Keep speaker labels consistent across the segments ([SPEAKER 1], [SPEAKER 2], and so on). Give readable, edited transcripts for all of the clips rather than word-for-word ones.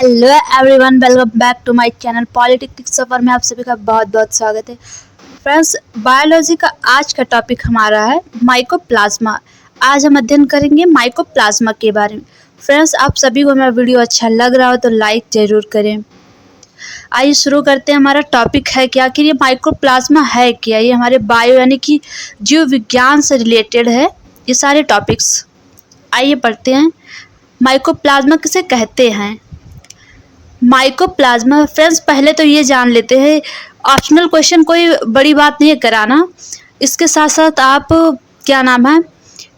[SPEAKER 1] Hello everyone, welcome back to my channel politics Safar में आप सभी का बहुत बहुत स्वागत है। फ्रेंड्स, बायोलॉजी का आज का टॉपिक हमारा है माइकोप्लाज्मा। आज हम अध्ययन करेंगे माइकोप्लाज्मा के बारे में। फ्रेंड्स, आप सभी को मेरा वीडियो अच्छा लग रहा हो तो लाइक ज़रूर करें। आइए शुरू करते हैं। हमारा टॉपिक है कि आखिर ये माइकोप्लाज्मा है क्या। ये हमारे बायो यानी कि जीव विज्ञान से रिलेटेड है ये सारे टॉपिक्स। आइए पढ़ते हैं। माइकोप्लाज्मा किसे कहते हैं। माइकोप्लाज्मा, फ्रेंड्स पहले तो ये जान लेते हैं, ऑप्शनल क्वेश्चन कोई बड़ी बात नहीं है कराना। इसके साथ साथ आप क्या नाम है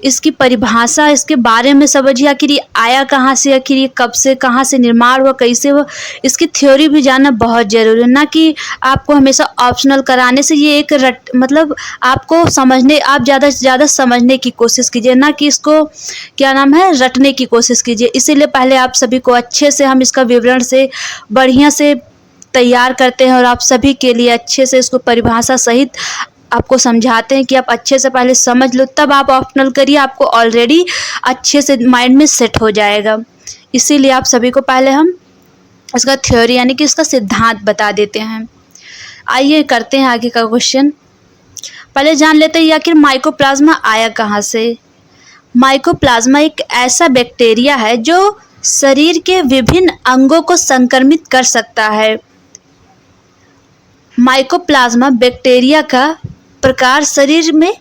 [SPEAKER 1] इसकी परिभाषा, इसके बारे में समझिए। आखिर ये आया कहाँ से, आखिर ये कब से, कहाँ से निर्माण हुआ, कैसे हुआ, इसकी थ्योरी भी जानना बहुत ज़रूरी है। ना कि आपको हमेशा ऑप्शनल कराने से ये एक मतलब आपको समझने, आप ज़्यादा से ज़्यादा समझने की कोशिश कीजिए, ना कि इसको क्या नाम है रटने की कोशिश कीजिए। इसीलिए पहले आप सभी को अच्छे से हम इसका विवरण से बढ़िया से तैयार करते हैं और आप सभी के लिए अच्छे से इसको परिभाषा सहित आपको समझाते हैं कि आप अच्छे से पहले समझ लो, तब आप ऑप्शनल करिए, आपको ऑलरेडी अच्छे से माइंड में सेट हो जाएगा। इसीलिए आप सभी को पहले हम इसका थ्योरी यानी कि इसका सिद्धांत बता देते हैं। आइए करते हैं आगे का क्वेश्चन। पहले जान लेते हैं आखिर माइकोप्लाज्मा आया कहाँ से। माइकोप्लाज्मा एक ऐसा बैक्टीरिया है जो शरीर के विभिन्न अंगों को संक्रमित कर सकता है। माइकोप्लाज्मा बैक्टीरिया का प्रकार शरीर में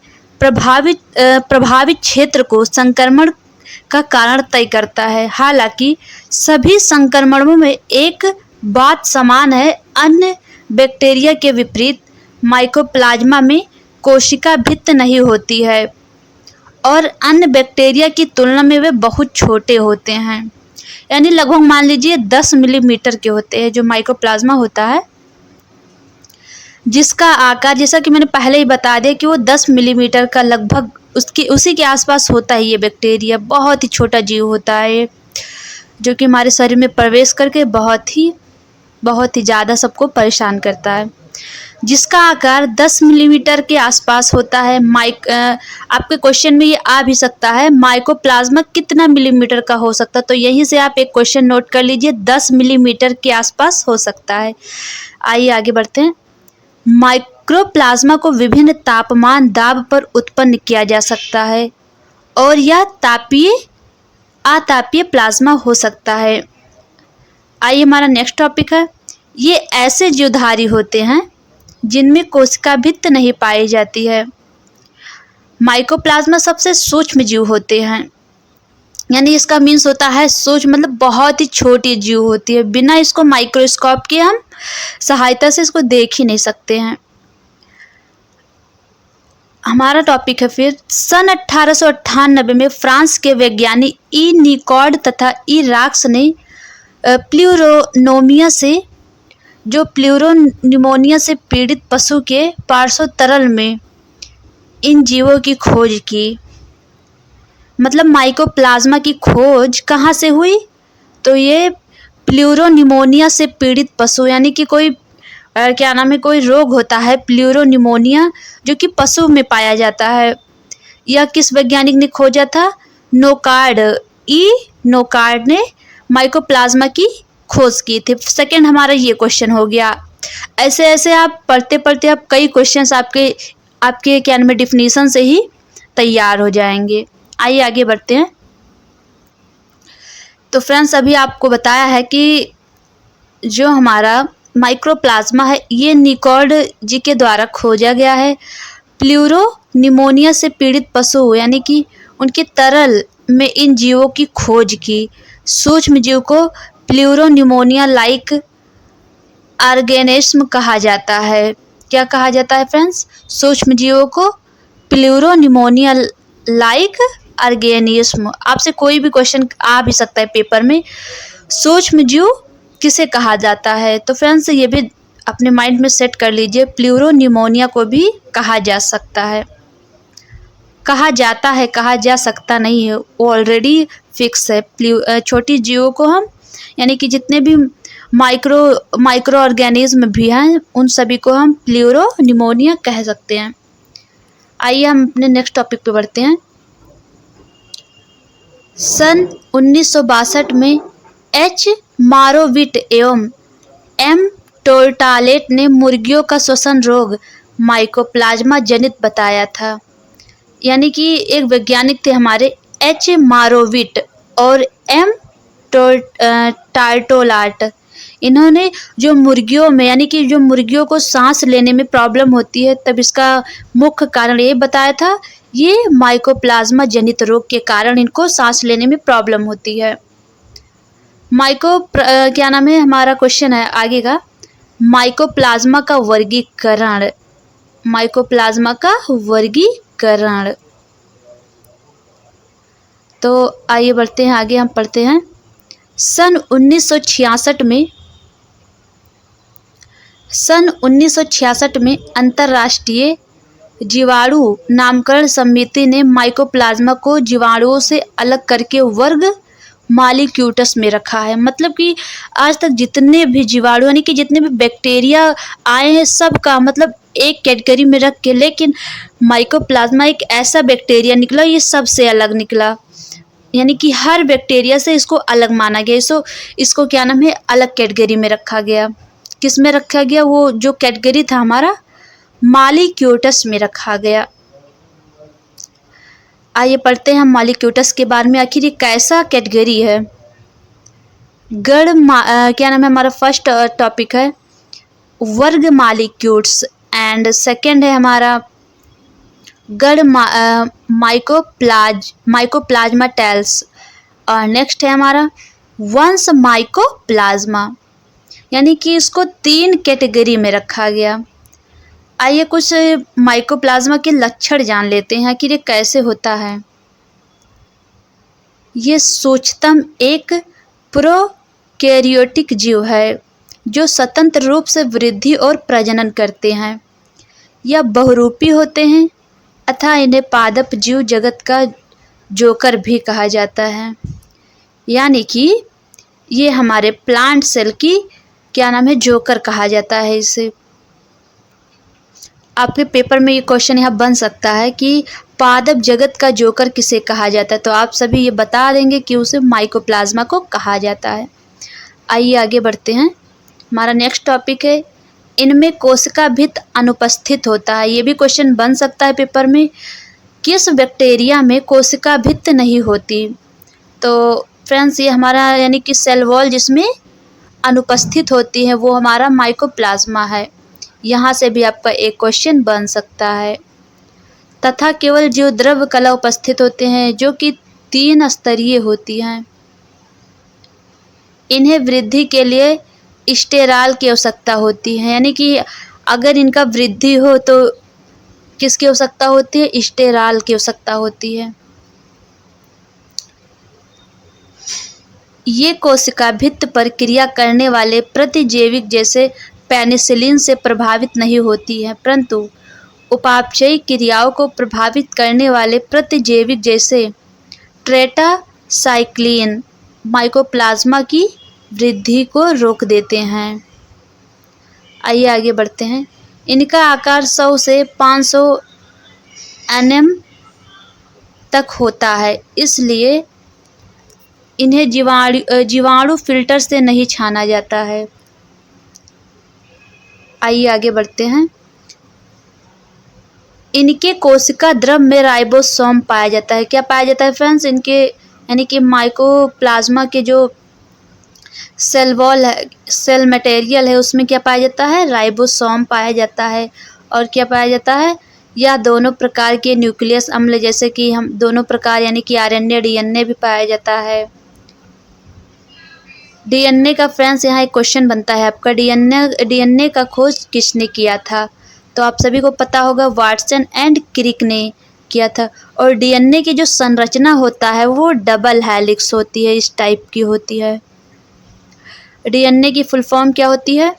[SPEAKER 1] प्रभावित क्षेत्र को संक्रमण का कारण तय करता है। हालांकि सभी संक्रमणों में एक बात समान है, अन्य बैक्टीरिया के विपरीत माइकोप्लाज्मा में कोशिका भित्त नहीं होती है और अन्य बैक्टीरिया की तुलना में वे बहुत छोटे होते हैं। यानी लगभग मान लीजिए 10 मिलीमीटर के होते हैं जो माइकोप्लाज्मा होता है, जिसका आकार जैसा कि मैंने पहले ही बता दिया कि वो 10 मिलीमीटर का लगभग उसी के आसपास होता है। ये बैक्टीरिया बहुत ही छोटा जीव होता है जो कि हमारे शरीर में प्रवेश करके बहुत ही ज़्यादा सबको परेशान करता है, जिसका आकार 10 मिलीमीटर के आसपास होता है। आपके क्वेश्चन में ये आ भी सकता है, माइकोप्लाज्मा कितना मिलीमीटर का हो सकता है, तो यहीं से आप एक क्वेश्चन नोट कर लीजिए, 10 मिलीमीटर के आसपास हो सकता है। आइए आगे बढ़ते हैं। माइक्रोप्लाज्मा को विभिन्न तापमान दाब पर उत्पन्न किया जा सकता है और यह अतापीय प्लाज्मा हो सकता है। आइए हमारा नेक्स्ट टॉपिक है। ये ऐसे जीवधारी होते हैं जिनमें कोशिका भित्त नहीं पाई जाती है। माइकोप्लाज्मा सबसे सूक्ष्म जीव होते हैं, यानी इसका मीन्स होता है सूक्ष्म, मतलब बहुत ही छोटी जीव होती है। बिना इसको माइक्रोस्कोप के हम सहायता से इसको देख ही नहीं सकते हैं। हमारा टॉपिक है फिर सन 1898 में फ्रांस के वैज्ञानिक ई निकॉर्ड तथा ई राक्स ने प्लूरोनिमोनिया से पीड़ित पशु के पार्श्व तरल में इन जीवों की खोज की। मतलब माइकोप्लाज्मा की खोज कहाँ से हुई, तो ये प्लूरोनिमोनिया से पीड़ित पशु, यानी कि कोई कोई रोग होता है प्लूरोनिमोनिया जो कि पशु में पाया जाता है। यह किस वैज्ञानिक ने खोजा था, नोकार्ड ने माइकोप्लाज्मा की खोज की थी। सेकंड हमारा ये क्वेश्चन हो गया। ऐसे ऐसे आप पढ़ते पढ़ते आप कई क्वेश्चंस आपके क्या नाम है डिफिनीशन से ही तैयार हो जाएंगे। आइए आगे बढ़ते हैं। तो फ्रेंड्स, अभी आपको बताया है कि जो हमारा माइक्रोप्लाज्मा है ये निकॉर्ड जी के द्वारा खोजा गया है। प्लूरोनिमोनिया से पीड़ित पशु यानी कि उनके तरल में इन जीवों की खोज की। सूक्ष्म जीव को प्लूरोनिमोनिया लाइक ऑर्गेनिज्म कहा जाता है। क्या कहा जाता है फ्रेंड्स, सूक्ष्म जीवों को प्लूरोनिमोनिया लाइक ऑर्गेनिज्म। आपसे कोई भी क्वेश्चन आ भी सकता है पेपर में, सूक्ष्म जीव किसे कहा जाता है। तो फ्रेंड्स ये भी अपने माइंड में सेट कर लीजिए, प्लूरोनिमोनिया को भी कहा जा सकता है, कहा जाता है, कहा जा सकता नहीं है, वो ऑलरेडी फिक्स है। छोटी जीवों को हम यानी कि जितने भी माइक्रो ऑर्गेनिज्म भी हैं उन सभी को हम प्लूरोनिमोनिया कह सकते हैं। आइए हम अपने नेक्स्ट टॉपिक पे बढ़ते हैं। सन 1962 में एच मारोविट एवं एम टोर्टालेट ने मुर्गियों का श्वसन रोग माइकोप्लाज्मा जनित बताया था। यानी कि एक वैज्ञानिक थे हमारे एच मारोविट और एम टार्टोलाट। इन्होंने जो मुर्गियों में यानी कि जो मुर्गियों को सांस लेने में प्रॉब्लम होती है, तब इसका मुख्य कारण ये बताया था, ये माइकोप्लाज्मा जनित रोग के कारण इनको सांस लेने में प्रॉब्लम होती है। क्या नाम है, हमारा क्वेश्चन है आगे का, माइकोप्लाज्मा का वर्गीकरण। माइकोप्लाज्मा का वर्गीकरण। तो आइए बढ़ते हैं आगे, हम पढ़ते हैं। सन 1966 में अंतर्राष्ट्रीय जीवाणु नामकरण समिति ने माइकोप्लाज्मा को जीवाणुओं से अलग करके वर्ग मालिक्यूटस में रखा है। मतलब कि आज तक जितने भी जीवाणु यानी कि जितने भी बैक्टीरिया आए हैं, सब का मतलब एक कैटेगरी में रख के, लेकिन माइकोप्लाज्मा एक ऐसा बैक्टीरिया निकला, ये सबसे अलग निकला। यानी कि हर बैक्टीरिया से इसको अलग माना गया। इसको क्या नाम है, अलग कैटेगरी में रखा गया। किस में रखा गया, वो जो कैटेगरी था हमारा मालिक्यूटस में रखा गया। आइए पढ़ते हैं हम मालिक्यूटस के बारे में, आखिर ये कैसा कैटेगरी है। क्या नाम है, हमारा फर्स्ट टॉपिक है वर्ग मालिक्यूट्स, एंड सेकंड है हमारा माइकोप्लाज्मा टेल्स, और नेक्स्ट है हमारा वंश माइकोप्लाज्मा। यानी कि इसको 3 कैटेगरी में रखा गया। आइए कुछ माइकोप्लाज्मा के लक्षण जान लेते हैं कि ये कैसे होता है। ये सूक्ष्मतम एक प्रोकैरियोटिक जीव है जो स्वतंत्र रूप से वृद्धि और प्रजनन करते हैं। यह बहुरूपी होते हैं अतः इन्हें पादप जीव जगत का जोकर भी कहा जाता है। यानी कि ये हमारे प्लांट सेल की क्या नाम है, जोकर कहा जाता है इसे। आपके पेपर में ये क्वेश्चन यहाँ बन सकता है कि पादप जगत का जोकर किसे कहा जाता है, तो आप सभी ये बता देंगे कि उसे माइकोप्लाज्मा को कहा जाता है। आइए आगे बढ़ते हैं। हमारा नेक्स्ट टॉपिक है इनमें कोशिका भित्त अनुपस्थित होता है। ये भी क्वेश्चन बन सकता है पेपर में, किस बैक्टीरिया में कोशिका भित्त नहीं होती। तो फ्रेंड्स, ये हमारा यानी कि सेल वॉल जिसमें अनुपस्थित होती है वो हमारा माइकोप्लाज्मा है। यहाँ से भी आपका एक क्वेश्चन बन सकता है। तथा केवल जो द्रव कला उपस्थित होते हैं जो कि 3 स्तरीय होती हैं। इन्हें वृद्धि के लिए स्टेराल की आवश्यकता होती है। यानी कि अगर इनका वृद्धि हो तो किसकी आवश्यकता होती है, स्टेराल की आवश्यकता होती है। ये कोशिका भित्त पर क्रिया करने वाले प्रतिजैविक जैसे पेनिसिलिन से प्रभावित नहीं होती है, परंतु उपापचयी क्रियाओं को प्रभावित करने वाले प्रतिजैविक जैसे टेट्रासाइक्लिन माइकोप्लाज्मा की वृद्धि को रोक देते हैं। आइए आगे बढ़ते हैं। इनका आकार 100 से 500 nm तक होता है, इसलिए इन्हें जीवाणु फिल्टर से नहीं छाना जाता है। आइए आगे बढ़ते हैं। इनके कोशिका द्रव में राइबोसोम पाया जाता है। क्या पाया जाता है फ्रेंड्स, इनके यानी कि माइकोप्लाज्मा के जो सेल वॉल है, सेल मटेरियल है, उसमें क्या पाया जाता है, राइबोसोम पाया जाता है। और क्या पाया जाता है, या दोनों प्रकार के न्यूक्लियस अम्ल, जैसे कि हम दोनों प्रकार यानी कि आरएनए डीएनए भी पाया जाता है। डीएनए का फ्रेंड्स यहाँ एक क्वेश्चन बनता है आपका, डीएनए का खोज किसने किया था। तो आप सभी को पता होगा वाटसन एंड क्रिक ने किया था। और डीएनए की जो संरचना होता है वो डबल हेलिक्स होती है, इस टाइप की होती है। डीएनए की फुल फॉर्म क्या होती है,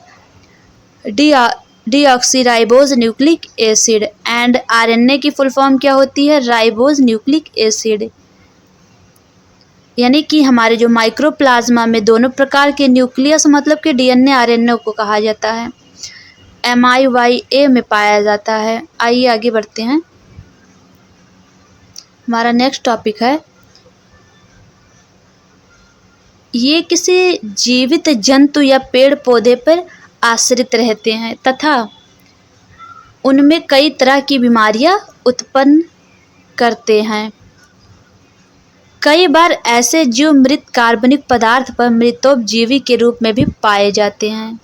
[SPEAKER 1] deoxyribose nucleic acid, and RNA की फुल फॉर्म क्या होती है, राइबोज न्यूक्लिक एसिड। यानी कि हमारे जो माइक्रोप्लाज्मा में दोनों प्रकार के न्यूक्लियस मतलब कि डीएनए आरएनए को कहा जाता है, MIYA में पाया जाता है। आइए आगे बढ़ते हैं। हमारा नेक्स्ट टॉपिक है ये किसी जीवित जंतु या पेड़ पौधे पर आश्रित रहते हैं तथा उनमें कई तरह की बीमारियां उत्पन्न करते हैं। कई बार ऐसे जीव मृत कार्बनिक पदार्थ पर मृतोपजीवी के रूप में भी पाए जाते हैं।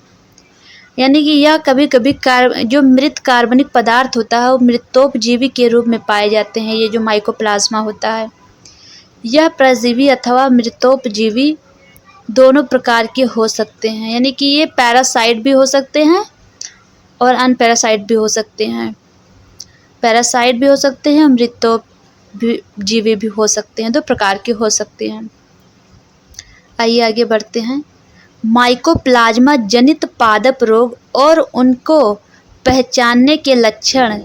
[SPEAKER 1] यानी कि यह कभी कभी जो मृत कार्बनिक पदार्थ होता है वो मृतोपजीवी के रूप में पाए जाते हैं। ये जो माइकोप्लाज्मा होता है यह परजीवी अथवा मृतोपजीवी दोनों प्रकार के हो सकते हैं। यानी कि ये पैरासाइट भी हो सकते हैं और अनपैरासाइट भी हो सकते हैं। पैरासाइट भी हो सकते हैं, मृतोपजीवी भी हो सकते हैं, दो प्रकार के हो सकते हैं। आइए आगे बढ़ते हैं। माइकोप्लाज्मा जनित पादप रोग और उनको पहचानने के लक्षण।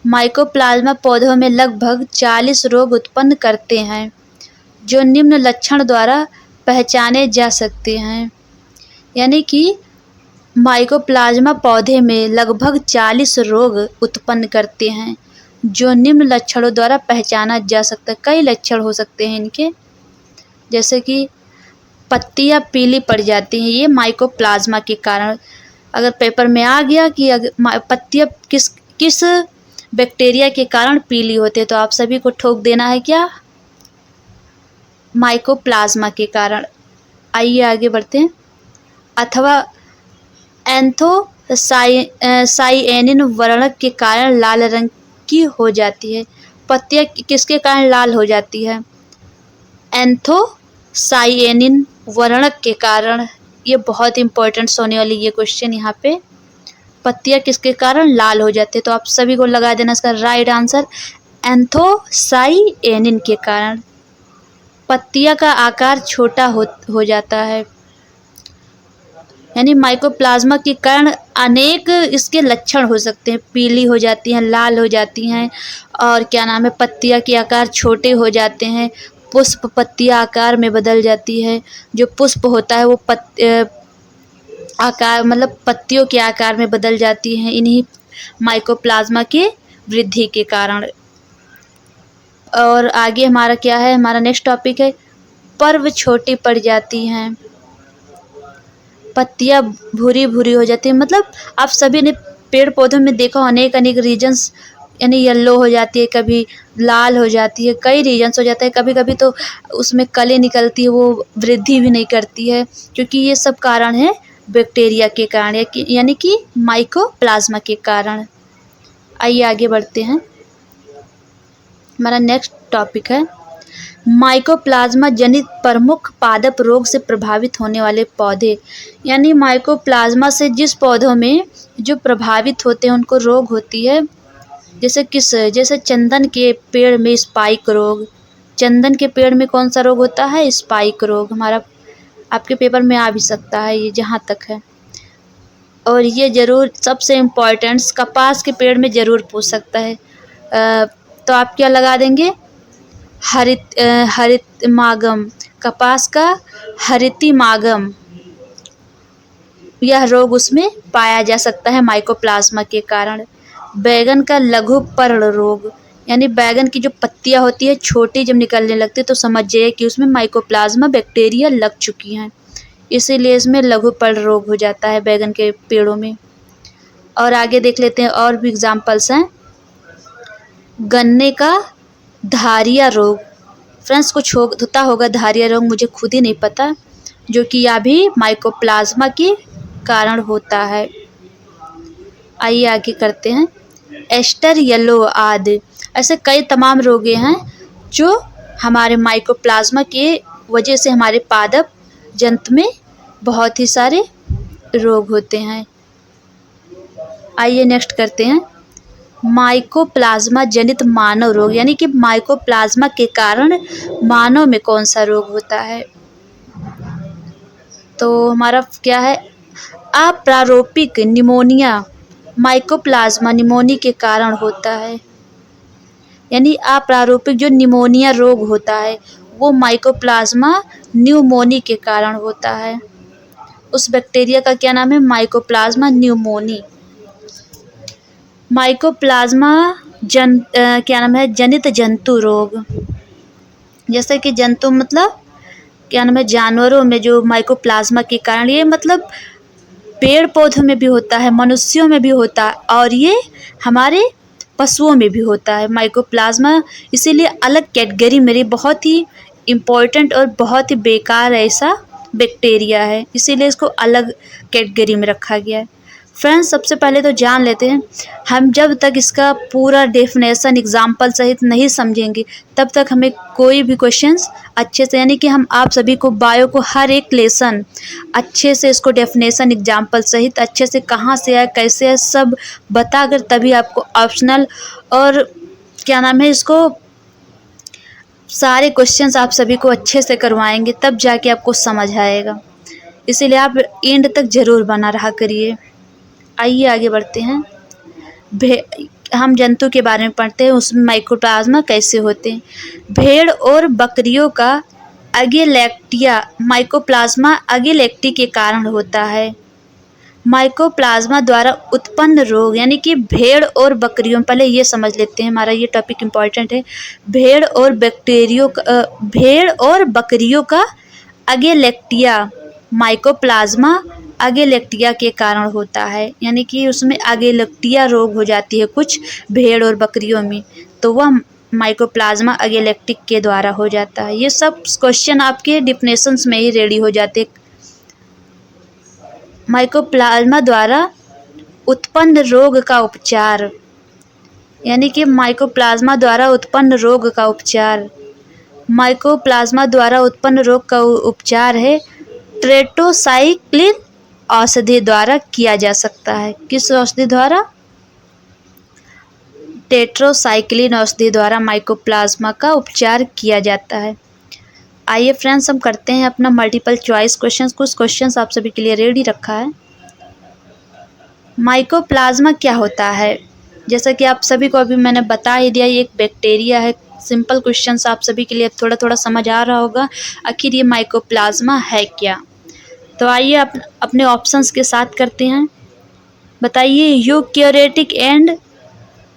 [SPEAKER 1] माइकोप्लाज्मा पौधों में लगभग 40 रोग उत्पन्न करते हैं जो निम्न लक्षण द्वारा पहचाने जा सकते हैं। यानी कि माइकोप्लाज्मा पौधे में लगभग 40 रोग उत्पन्न करते हैं जो निम्न लक्षणों द्वारा पहचाना जा सकता है। कई लक्षण हो सकते हैं इनके, जैसे कि पत्तियां पीली पड़ जाती हैं, ये माइकोप्लाज्मा के कारण। अगर पेपर में आ गया कि पत्तियां किस बैक्टीरिया के कारण पीली होती है तो आप सभी को ठोक देना है क्या? माइकोप्लाज्मा के कारण। आइए आगे बढ़ते हैं। अथवा एंथोसाइएनिन वर्णक के कारण लाल रंग की हो जाती है। पत्तियां किसके कारण लाल हो जाती है? एंथोसाइएनिन वर्णक के कारण। ये बहुत इंपॉर्टेंट होने वाली ये क्वेश्चन यहाँ पे। पत्तियां किसके कारण लाल हो जाती है तो आप सभी को लगा देना इसका राइट आंसर एंथोसाइएनिन के कारण। पत्तियां का आकार छोटा हो जाता है। यानी माइकोप्लाज्मा के कारण अनेक इसके लक्षण हो सकते हैं। पीली हो जाती हैं, लाल हो जाती हैं और क्या नाम है, पत्तियां के आकार छोटे हो जाते हैं। पुष्प पत्तियां आकार में बदल जाती है। जो पुष्प होता है वो आकार मतलब पत्तियों के आकार में बदल जाती हैं इन्हीं माइकोप्लाज्मा के वृद्धि के कारण। और आगे हमारा क्या है, हमारा नेक्स्ट टॉपिक है पर्व छोटी पड़ जाती हैं। पत्तियां भूरी भूरी हो जाती हैं। मतलब आप सभी ने पेड़ पौधों में देखा अनेक रीजन्स, यानी येलो हो जाती है, कभी लाल हो जाती है, कई रीजन्स हो जाते हैं। कभी कभी तो उसमें कली निकलती है, वो वृद्धि भी नहीं करती है, क्योंकि ये सब कारण है बैक्टीरिया के कारण यानी कि माइकोप्लाज्मा के कारण। आइए आगे बढ़ते हैं। हमारा नेक्स्ट टॉपिक है माइकोप्लाज्मा जनित प्रमुख पादप रोग से प्रभावित होने वाले पौधे। यानी माइकोप्लाज्मा से जिस पौधों में जो प्रभावित होते हैं उनको रोग होती है। जैसे चंदन के पेड़ में स्पाइक रोग। चंदन के पेड़ में कौन सा रोग होता है? स्पाइक रोग। हमारा आपके पेपर में आ भी सकता है ये, जहाँ तक है। और ये ज़रूर सबसे इम्पोर्टेंट कपास के पेड़ में ज़रूर पूछ सकता है। तो आप क्या लगा देंगे? हरितमागम। कपास का हरितमागम, यह रोग उसमें पाया जा सकता है माइकोप्लाज्मा के कारण। बैगन का लघु पर्ण रोग। यानी बैगन की जो पत्तियां होती है छोटी जब निकलने लगती है तो समझ जाइए कि उसमें माइकोप्लाज्मा बैक्टीरिया लग चुकी हैं, इसीलिए इसमें लघु पर्ण रोग हो जाता है बैगन के पेड़ों में। और आगे देख लेते हैं और भी एग्जाम्पल्स हैं। गन्ने का धारिया रोग। फ्रेंड्स कुछ होता होगा धारिया रोग, मुझे खुद ही नहीं पता, जो कि यह भी माइकोप्लाज्मा के कारण होता है। आइए आगे करते हैं। एस्टर येलो आदि ऐसे कई तमाम रोगे हैं जो हमारे माइकोप्लाज्मा के वजह से हमारे पादप जंतु में बहुत ही सारे रोग होते हैं। आइए नेक्स्ट करते हैं माइकोप्लाज्मा जनित मानव रोग। यानी कि माइकोप्लाज्मा के कारण मानव में कौन सा रोग होता है? तो हमारा क्या है? अप्रारूपिक निमोनिया माइकोप्लाज्मा निमोनी के कारण होता है। यानी अप्रारूपिक जो निमोनिया रोग होता है वो माइकोप्लाज्मा न्यूमोनी के कारण होता है। उस बैक्टीरिया का क्या नाम है? Mycoplasma pneumoniae. माइकोप्लाज्मा क्या नाम है? जनित जंतु रोग। जैसे कि जंतु मतलब क्या नाम है, जानवरों में जो माइकोप्लाज्मा के कारण, ये मतलब पेड़ पौधों में भी होता है, मनुष्यों में भी होता है और ये हमारे पशुओं में भी होता है माइकोप्लाज्मा। इसीलिए अलग कैटेगरी मेरी बहुत ही इम्पोर्टेंट और बहुत ही बेकार ऐसा बैक्टीरिया है, इसीलिए इसको अलग कैटेगरी में रखा गया है। फ्रेंड्स, सबसे पहले तो जान लेते हैं, हम जब तक इसका पूरा डेफिनेशन एग्जाम्पल सहित नहीं समझेंगे तब तक हमें कोई भी क्वेश्चंस अच्छे से, यानी कि हम आप सभी को बायो को हर एक लेसन अच्छे से इसको डेफिनेशन एग्जाम्पल सहित अच्छे से कहाँ से है कैसे है सब बताकर तभी आपको ऑप्शनल और क्या नाम है इसको सारे क्वेश्चंस आप सभी को अच्छे से करवाएंगे, तब जाके आपको समझ आएगा। इसीलिए आप एंड तक ज़रूर बना रहा करिए। आइए आगे बढ़ते हैं। हम जंतु के बारे में पढ़ते हैं, उसमें माइकोप्लाज्मा कैसे होते हैं। भेड़ और बकरियों का अगेलेक्टिया माइकोप्लाज्मा अगेलेक्टी के कारण होता है। माइकोप्लाज्मा द्वारा उत्पन्न रोग, यानी कि भेड़ और बकरियों, पहले ये समझ लेते हैं, हमारा ये टॉपिक इम्पॉर्टेंट है। भेड़ और बकरियों का अगेलेक्टिया माइकोप्लाज्मा अगेलेक्टिया के कारण होता है, यानी कि उसमें अगेलेक्टिया रोग हो जाती है कुछ भेड़ और बकरियों में, तो वह माइकोप्लाज्मा अगेलेक्टिक के द्वारा हो जाता है। ये सब क्वेश्चन आपके डिफिनेशंस में ही रेडी हो जाते। माइकोप्लाज्मा द्वारा उत्पन्न रोग का उपचार, यानी कि माइकोप्लाज्मा द्वारा उत्पन्न रोग का उपचार। माइकोप्लाज्मा द्वारा उत्पन्न रोग का उपचार है टेट्रासाइक्लिन औषधि द्वारा किया जा सकता है। किस औषधि द्वारा? टेट्रासाइक्लिन औषधि द्वारा माइकोप्लाज्मा का उपचार किया जाता है। आइए फ्रेंड्स, हम करते हैं अपना मल्टीपल चॉइस क्वेश्चंस। कुछ क्वेश्चंस आप सभी के लिए रेडी रखा है। माइकोप्लाज्मा क्या होता है? जैसा कि आप सभी को अभी मैंने बता ही दिया, ये एक बैक्टीरिया है। सिंपल क्वेश्चंस आप सभी के लिए थोड़ा थोड़ा समझ आ रहा होगा आखिर ये माइकोप्लाज्मा है क्या। तो आइए अपने ऑप्शंस के साथ करते हैं। बताइए, यूकैरियोटिक एंड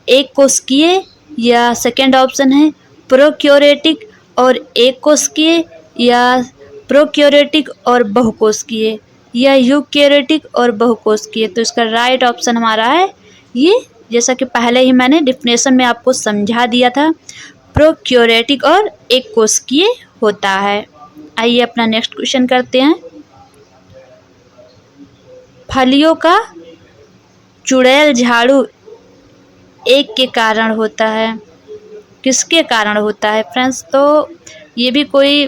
[SPEAKER 1] एक कोशिकीय, या सेकेंड ऑप्शन है प्रोकैरियोटिक और एक कोशिकीय, या प्रोकैरियोटिक और बहुकोशिकीय, या यूकैरियोटिक और बहुकोशिकीय। तो इसका राइट ऑप्शन हमारा है ये, जैसा कि पहले ही मैंने डिफिनेशन में आपको समझा दिया था, प्रोकैरियोटिक और एक कोशिकीय होता है। आइए अपना नेक्स्ट क्वेश्चन करते हैं। फलियों का चुड़ैल झाड़ू एक के कारण होता है, किसके कारण होता है फ्रेंड्स? तो ये भी कोई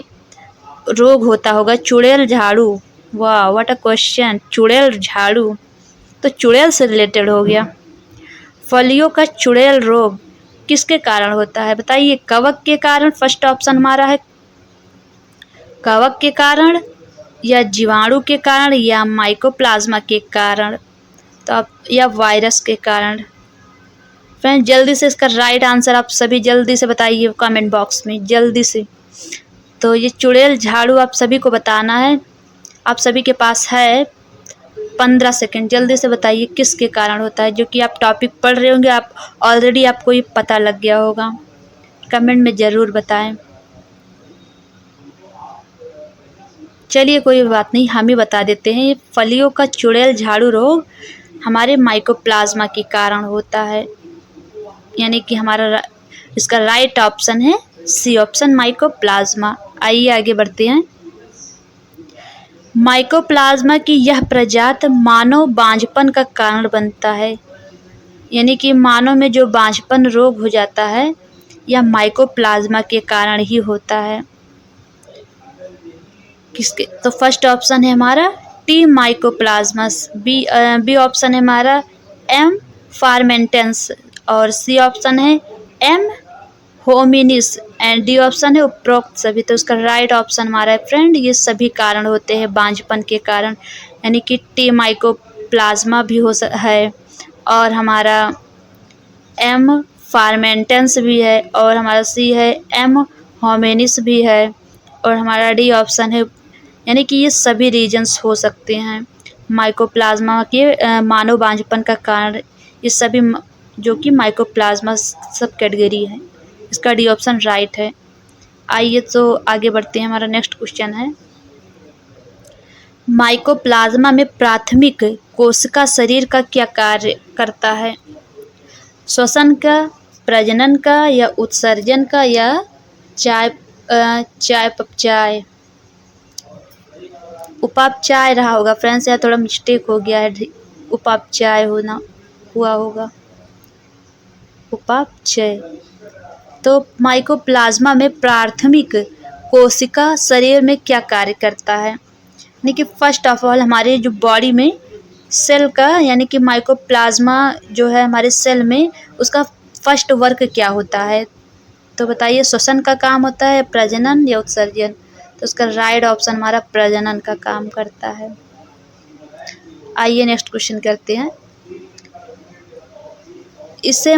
[SPEAKER 1] रोग होता होगा, चुड़ैल झाड़ू। वाह, व्हाट अ क्वेश्चन, चुड़ैल झाड़ू, तो चुड़ैल से रिलेटेड हो गया। फलियों का चुड़ैल रोग किसके कारण होता है? बताइए, कवक के कारण, फर्स्ट ऑप्शन हमारा है कवक के कारण, या जीवाणु के कारण, या माइकोप्लाज्मा के कारण, तो आप, या वायरस के कारण। फ्रेंड्स, जल्दी से इसका राइट आंसर आप सभी जल्दी से बताइए कमेंट बॉक्स में, जल्दी से। तो ये चुड़ैल झाड़ू आप सभी को बताना है। आप सभी के पास है 15 सेकंड, जल्दी से बताइए किसके कारण होता है। जो कि आप टॉपिक पढ़ रहे होंगे, आप ऑलरेडी आपको ये पता लग गया होगा, कमेंट में ज़रूर बताएं। चलिए कोई बात नहीं, हम ही बता देते हैं। ये फलियों का चुड़ैल झाड़ू रोग हमारे माइकोप्लाज्मा के कारण होता है, यानी कि हमारा इसका राइट ऑप्शन है सी ऑप्शन, माइकोप्लाज्मा। आइए आगे बढ़ते हैं। माइकोप्लाज्मा की यह प्रजाति मानव बांझपन का कारण बनता है, यानी कि मानव में जो बांझपन रोग हो जाता है यह माइकोप्लाज्मा के कारण ही होता है। किसके? तो फर्स्ट ऑप्शन है हमारा टी माइकोप्लाज्मस, बी ऑप्शन है हमारा एम फार्मेंटेंस, और सी ऑप्शन है एम होमिनिस, एंड डी ऑप्शन है उपरोक्त सभी। तो इसका राइट ऑप्शन हमारा है फ्रेंड, ये सभी कारण होते हैं बांझपन के कारण, यानी कि टी माइकोप्लाज्मा भी है, और हमारा एम फार्मेंटेंस भी है, और हमारा सी है एम होमिनिस भी है, और हमारा डी ऑप्शन है, यानी कि ये सभी रीजन्स हो सकते हैं माइकोप्लाज्मा के मानव बांझपन का कारण। ये सभी जो कि माइकोप्लाज्मा सब कैटेगरी है। इसका डी ऑप्शन राइट है। आइए तो आगे बढ़ते हैं। हमारा नेक्स्ट क्वेश्चन है, माइकोप्लाज्मा में प्राथमिक कोशिका शरीर का क्या कार्य करता है? श्वसन का, प्रजनन का, या उत्सर्जन का, या चयापचय? उपापचय रहा होगा फ्रेंड्स, या थोड़ा मिस्टेक हो गया है, उपापचय हुआ होगा, उपापचय। तो माइकोप्लाज्मा में प्राथमिक कोशिका शरीर में क्या कार्य करता है? यानी कि फर्स्ट ऑफ ऑल हमारे जो बॉडी में सेल का, यानी कि माइकोप्लाज्मा जो है हमारे सेल में, उसका फर्स्ट वर्क क्या होता है? तो बताइए, श्वसन का काम होता है, प्रजनन या उत्सर्जन? तो उसका राइट ऑप्शन हमारा प्रजनन का काम करता है। आइए नेक्स्ट क्वेश्चन करते हैं। इसे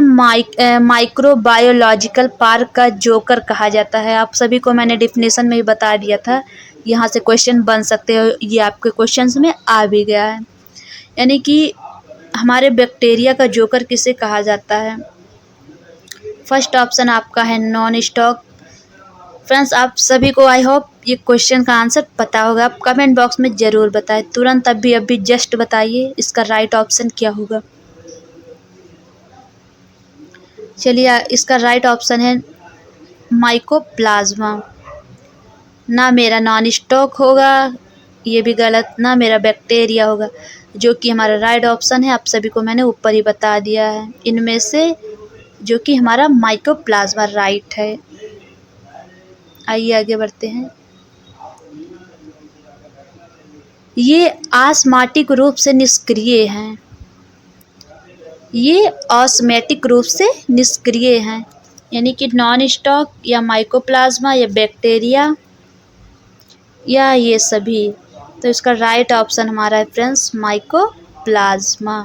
[SPEAKER 1] माइक्रोबायोलॉजिकल पार्क का जोकर कहा जाता है। आप सभी को मैंने डिफिनेशन में ही बता दिया था, यहाँ से क्वेश्चन बन सकते हो, ये आपके क्वेश्चंस में आ भी गया है। यानी कि हमारे बैक्टीरिया का जोकर किसे कहा जाता है? फर्स्ट ऑप्शन आपका है नॉन स्टॉप। फ्रेंड्स, आप सभी को आई होप ये क्वेश्चन का आंसर पता होगा। आप कमेंट बॉक्स में ज़रूर बताएं, तुरंत अभी जस्ट बताइए इसका राइट ऑप्शन क्या होगा। चलिए, इसका राइट ऑप्शन है माइकोप्लाज्मा। ना मेरा नॉन स्टॉक होगा, ये भी गलत, ना मेरा बैक्टीरिया होगा, जो कि हमारा राइट ऑप्शन है। आप सभी को मैंने ऊपर ही बता दिया है इनमें से, जो कि हमारा माइकोप्लाज्मा राइट है। आइए आगे बढ़ते हैं। ये ऑस्मोटिक रूप से निष्क्रिय हैं, ये ऑस्मोटिक रूप से निष्क्रिय हैं, यानी कि नॉन स्टॉक या माइकोप्लाज्मा या बैक्टीरिया या ये सभी। तो इसका राइट ऑप्शन हमारा है फ्रेंड्स माइकोप्लाज्मा।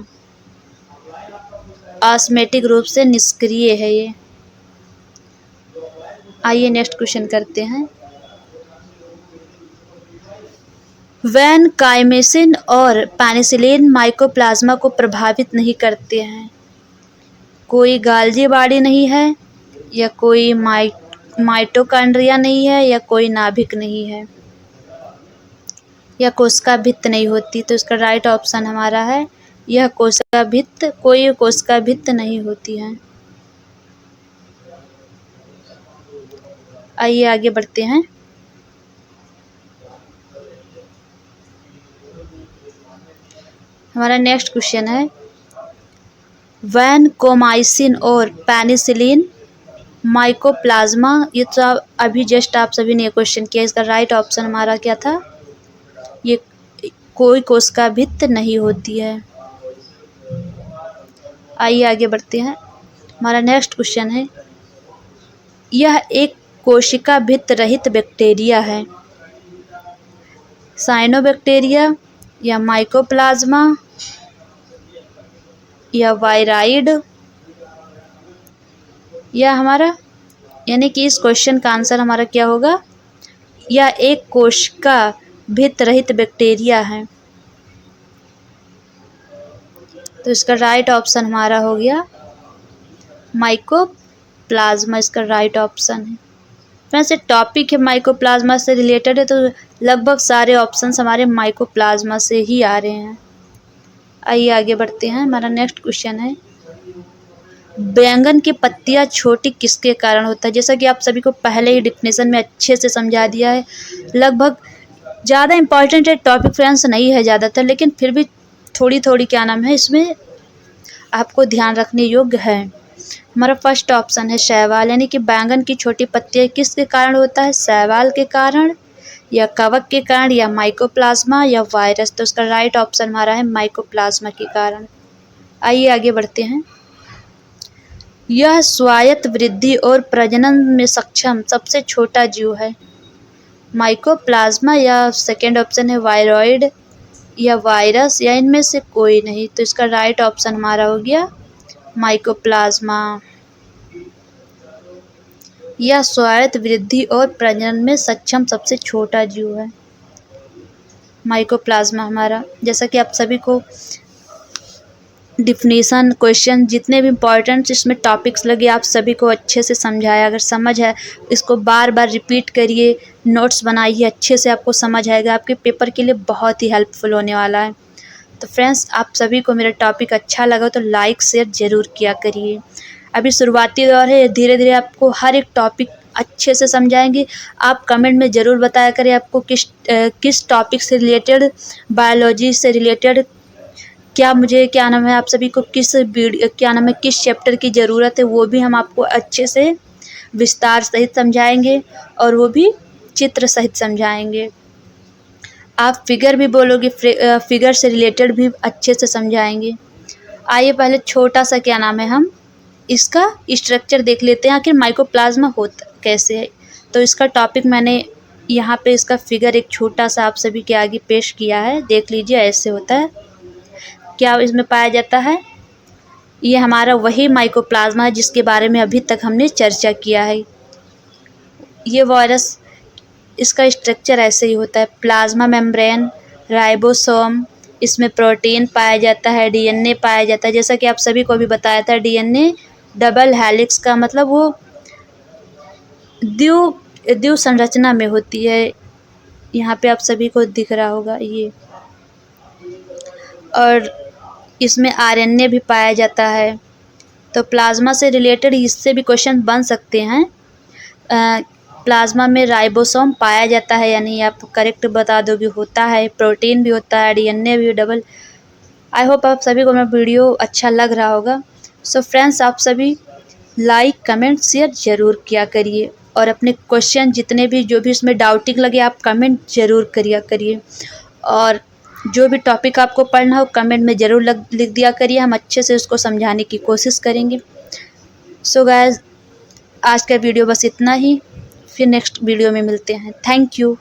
[SPEAKER 1] ऑस्मोटिक रूप से निष्क्रिय है ये। आइए नेक्स्ट क्वेश्चन करते हैं। वैनकाइमेसिन और पेनिसिलिन माइकोप्लाज्मा को प्रभावित नहीं करते हैं। कोई गाल्जी बॉडी नहीं है, या कोई माइटोकॉन्ड्रिया नहीं है, या कोई नाभिक नहीं है, या कोशिका भित्त नहीं होती। तो इसका राइट ऑप्शन हमारा है यह कोशिका भित्त, कोई कोशिका भित्त नहीं होती है। आइए आगे बढ़ते हैं। हमारा नेक्स्ट क्वेश्चन है, वैनकोमाइसिन और पेनिसिलिन माइकोप्लाज्मा, ये तो अभी जस्ट आप सभी ने क्वेश्चन किया, इसका राइट ऑप्शन हमारा क्या था? ये कोई कोशिका भित्त नहीं होती है। आइए आगे बढ़ते हैं। हमारा नेक्स्ट क्वेश्चन है, यह एक कोशिका भित्त रहित बैक्टीरिया है। साइनोबैक्टीरिया, या माइकोप्लाज्मा, या वायराइड, या हमारा, यानी कि इस क्वेश्चन का आंसर हमारा क्या होगा? यह एक कोशिका भित्त रहित बैक्टीरिया है। तो इसका राइट ऑप्शन हमारा हो गया माइकोप्लाज्मा, इसका राइट ऑप्शन है। वैसे टॉपिक है माइकोप्लाज्मा से रिलेटेड है, तो लगभग सारे ऑप्शंस हमारे माइकोप्लाज्मा से ही आ रहे हैं। आइए आगे बढ़ते हैं। हमारा नेक्स्ट क्वेश्चन है, बैंगन की पत्तियां छोटी किसके कारण होता है? जैसा कि आप सभी को पहले ही डिफिनेशन में अच्छे से समझा दिया है, लगभग ज़्यादा इम्पॉर्टेंट है टॉपिक फ्रेंड्स नहीं है ज़्यादातर, लेकिन फिर भी थोड़ी थोड़ी क्या नाम है इसमें आपको ध्यान रखने योग्य है। हमारा फर्स्ट ऑप्शन है शैवाल, यानी कि बैंगन की छोटी पत्तियां किसके कारण होता है? शैवाल के कारण, या कवक के कारण, या माइकोप्लाज्मा, या वायरस। तो उसका राइट ऑप्शन हमारा है माइकोप्लाज्मा के कारण। आइए आगे बढ़ते हैं। यह स्वायत्त वृद्धि और प्रजनन में सक्षम सबसे छोटा जीव है। माइकोप्लाज्मा, या सेकेंड ऑप्शन है वायरॉइड, या वायरस, या इनमें से कोई नहीं। तो इसका राइट ऑप्शन हमारा हो गया माइकोप्लाज्मा। यह स्वायत्त वृद्धि और प्रजनन में सक्षम सबसे छोटा जीव है माइकोप्लाज्मा हमारा। जैसा कि आप सभी को डिफिनीसन क्वेश्चन जितने भी इम्पोर्टेंट इसमें टॉपिक्स लगे आप सभी को अच्छे से समझाया। अगर समझ है इसको बार बार रिपीट करिए, नोट्स बनाइए, अच्छे से आपको समझ आएगा, आपके पेपर के लिए बहुत ही हेल्पफुल होने वाला है। तो फ्रेंड्स, आप सभी को मेरा टॉपिक अच्छा लगा तो लाइक शेयर ज़रूर किया करिए। अभी शुरुआती दौर है, धीरे धीरे आपको हर एक टॉपिक अच्छे से समझाएंगे। आप कमेंट में ज़रूर बताया करें आपको किस टॉपिक से रिलेटेड, बायोलॉजी से रिलेटेड क्या नाम है आप सभी को किस चैप्टर की ज़रूरत है, वो भी हम आपको अच्छे से विस्तार सहित समझाएंगे और वो भी चित्र सहित समझाएंगे। आप फिगर भी बोलोगे, फिगर से रिलेटेड भी अच्छे से समझाएंगे। आइए पहले छोटा सा हम इसका स्ट्रक्चर देख लेते हैं, आखिर माइकोप्लाज्मा होता कैसे है। तो इसका टॉपिक मैंने यहाँ पे इसका फिगर एक छोटा सा आप सभी के आगे पेश किया है, देख लीजिए। ऐसे होता है, क्या इसमें पाया जाता है, ये हमारा वही माइकोप्लाज्मा है जिसके बारे में अभी तक हमने चर्चा किया है। ये वायरस, इसका स्ट्रक्चर ऐसे ही होता है, प्लाज्मा मेम्ब्रेन, राइबोसोम, इसमें प्रोटीन पाया जाता है, डीएनए पाया जाता है। जैसा कि आप सभी को भी बताया था, डीएनए डबल हेलिक्स का मतलब वो द्वितीय संरचना में होती है। यहाँ पे आप सभी को दिख रहा होगा ये। और इसमें आरएनए भी पाया जाता है। तो प्लाज्मा से रिलेटेड इससे भी क्वेश्चन बन सकते हैं। प्लाज्मा में राइबोसोम पाया जाता है या नहीं, आप करेक्ट बता दोगे। होता है, प्रोटीन भी होता है, डीएनए भी डबल। आई होप आप सभी को मेरा वीडियो अच्छा लग रहा होगा। सो फ्रेंड्स, आप सभी लाइक कमेंट शेयर ज़रूर किया करिए और अपने क्वेश्चन जितने भी जो भी इसमें डाउटिंग लगे आप कमेंट ज़रूर करिए और जो भी टॉपिक आपको पढ़ना हो कमेंट में ज़रूर लिख दिया करिए, हम अच्छे से उसको समझाने की कोशिश करेंगे। सो गाइस, आज का वीडियो बस इतना ही, फिर नेक्स्ट वीडियो में मिलते हैं। Thank you.